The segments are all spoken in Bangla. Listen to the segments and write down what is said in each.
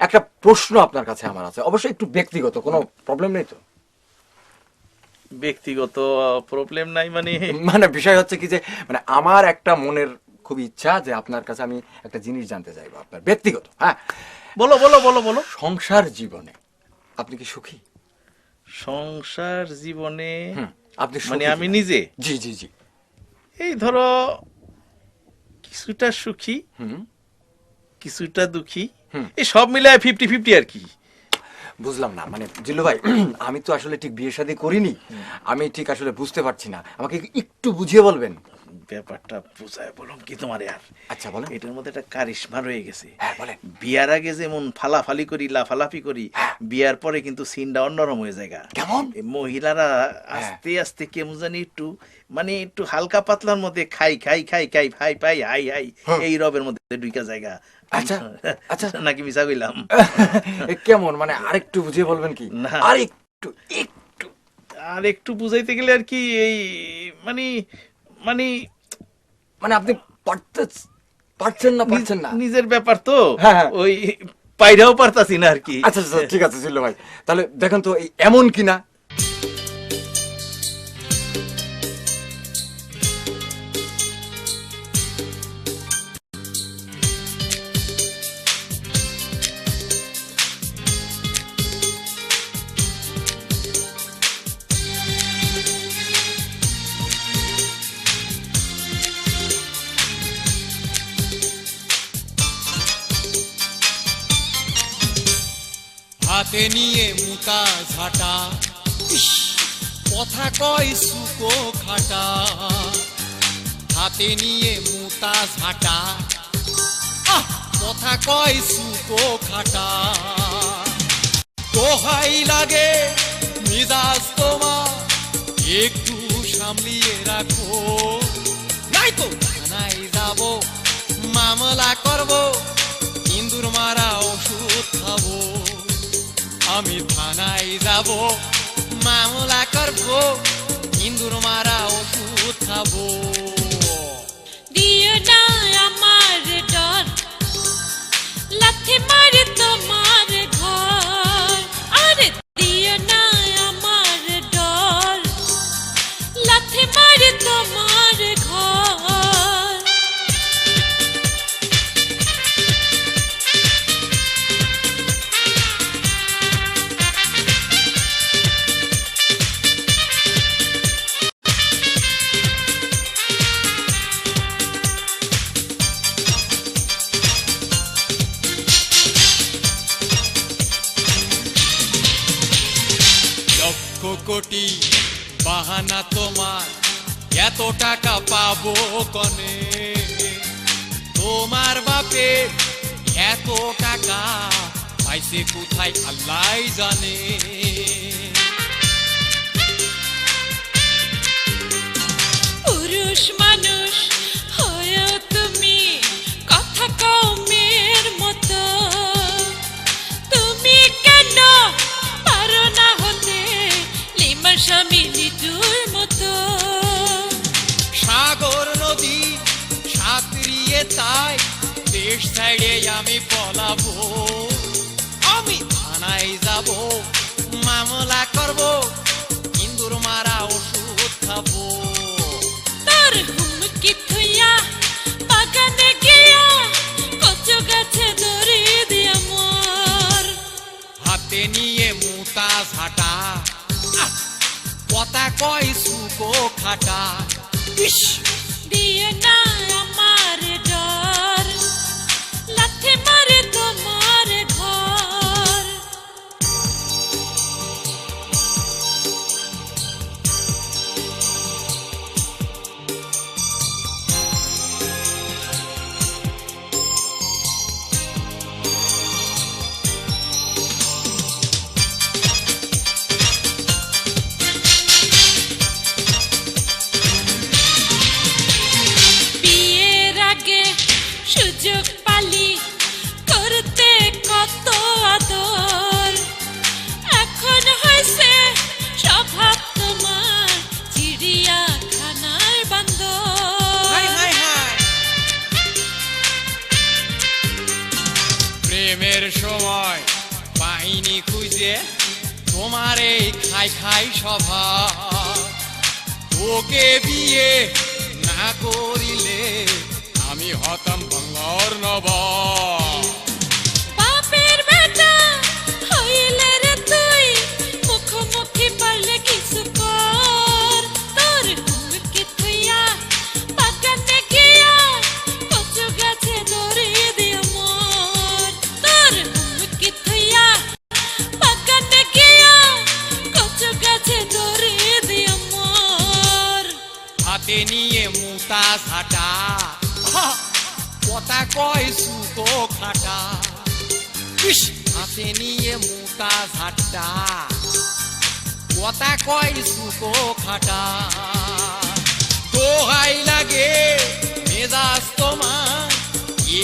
একটা প্রশ্ন আপনার কাছে আমার আছে, অবশ্যই একটু ব্যক্তিগত, কোনো প্রবলেম নেই তো? ব্যক্তিগত প্রবলেম নাই মানে? মানে বিষয় হচ্ছে কি যে, মানে আমার একটা মনের খুব ইচ্ছা যে আপনার কাছে আমি একটা জিনিস জানতে চাইবো, আপনার ব্যক্তিগত। হ্যাঁ, বলো বলো বলো বলো। সংসার জীবনে আপনি কি সুখী? সংসার জীবনে আপনি মানে সুখী আমি কিনা? নিজে জি জি জি। এই ধরো কিছুটা সুখী, হুম। কিছুটা দুঃখী, এই সব মিলায় 50-50 আর কি। বুঝলাম না, মানে জিল্লু ভাই, আমি তো আসলে ঠিক বিয়ে শাদী করিনি, আমি ঠিক আসলে বুঝতে পারছি না, আমাকে একটু বুঝিয়ে বলবেন? ব্যাপারটা বুঝায় বললাম কি তোমার আর। আচ্ছা বলেন। এটার মধ্যে একটা কারিশমা রয়ে গেছে। হ্যাঁ বলেন। বিয়ার আগে যেমন ফালাফালি করি, লাফালাফি করি, বিয়ার পরে কিন্তু সিনটা অন্যরকম হয়ে যায়। কেমন? এই মহিলারা আস্তে আস্তে কেমন জানি একটু মানে একটু হালকা পাতলার মধ্যে খাই খাই খাই খাই ফাই পাই হাই হাই এই রবের মধ্যে ঢুকা জায়গা। আচ্ছা আচ্ছা, নাকি মিশা কইলাম? কেমন মানে আরেকটু বুঝিয়ে বলবেন কি? না। আরেকটু একটু। আর একটু বুঝাইতে গেলে আর কি এই মানে মানে মানে আপনি পারছেন না, পারছেন না? নিজের ব্যাপার তো, হ্যাঁ। ওই পাইরাও পারতাছি না আর কি। আচ্ছা আচ্ছা, ঠিক আছে জিল্লু ভাই, তাহলে দেখেন তো এই এমন কিনা। হাতে নিয়ে মুতা ঝাঁটা, ইস, কথা কয় সুকো খাটা। হাতে নিয়ে মুতা ঝাঁটা, আহ, কথা কয় সুকো খাটা। দোহাই লাগে মিজাজ তোমার, একটু সামলিয়ে রাখো, নাই তো থানায় যাব, মামলা করব, ইন্দুর মারা ওষুধ খাবো। আমি থানায় যাব, মামলা করব, ইন্দুর মারা ওষুধ খাবো। দিও না আমার ডর, লাথি মারি তোমার ঘর। আরে দিও না আমার ডর, লাথি মারি তোমার ঘর। লক্ষ কোটি বাহানা তোমার, এত টাকা পাবো কনে? তোমার বাপে এত টাকা পাইছে কোথায় আল্লাহ জানে। পুরুষ মানুষ হয়েও তুমি কথা কও মেয়ের মতো। তুমি কেন পারো না হতে লিমার স্বামী লিটুর মতো? সাগর নদী সাঁতরিয়ে তাই দেশ ছাইড়ে আমি পলাবো। আমি থানায় যাব, মামলা করব, ইন্দুর মারা ওষুধ খাবো। তার হুমকি থইয়া বাগানে গিয়া কচু গাছে দড়ি দিয়া মোর। হাতে নিয়ে মুতা ঝাঁটা, আহ, কথা কয় সুকো খাটা। ইস, দিও না আমার ডর, লাথি মারে তোমার ঘর। সময় বাহিনী খুঁজে তোমার এই খাই খাই স্বভাব তোকে বিয়ে না করিলে আমি হতাম বাংলার নবাব বাপের বেটা হইলে রে তুই মুখোমুখি পারলে কিছু কর তোর হুমকি থইয়া বাগানে গিয়া কচু গাছে ধরিয়ে দিয়া মর তোর হুমকি থইয়া বাগানে গিয়া কচু গাছে ধরিয়ে দিয়া মর হাতে নিয়ে মুতা ঝাঁটা কথা কয় সুতো খাটা ইস, হাতে নিয়ে মুতা ঝাঁটা কথা কয় সুতো খাটা দোহাই লাগে মেজাজ তোমার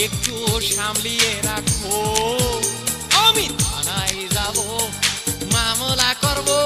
একটু সামলিয়ে রাখো আমি থানায় যাব মামলা করবো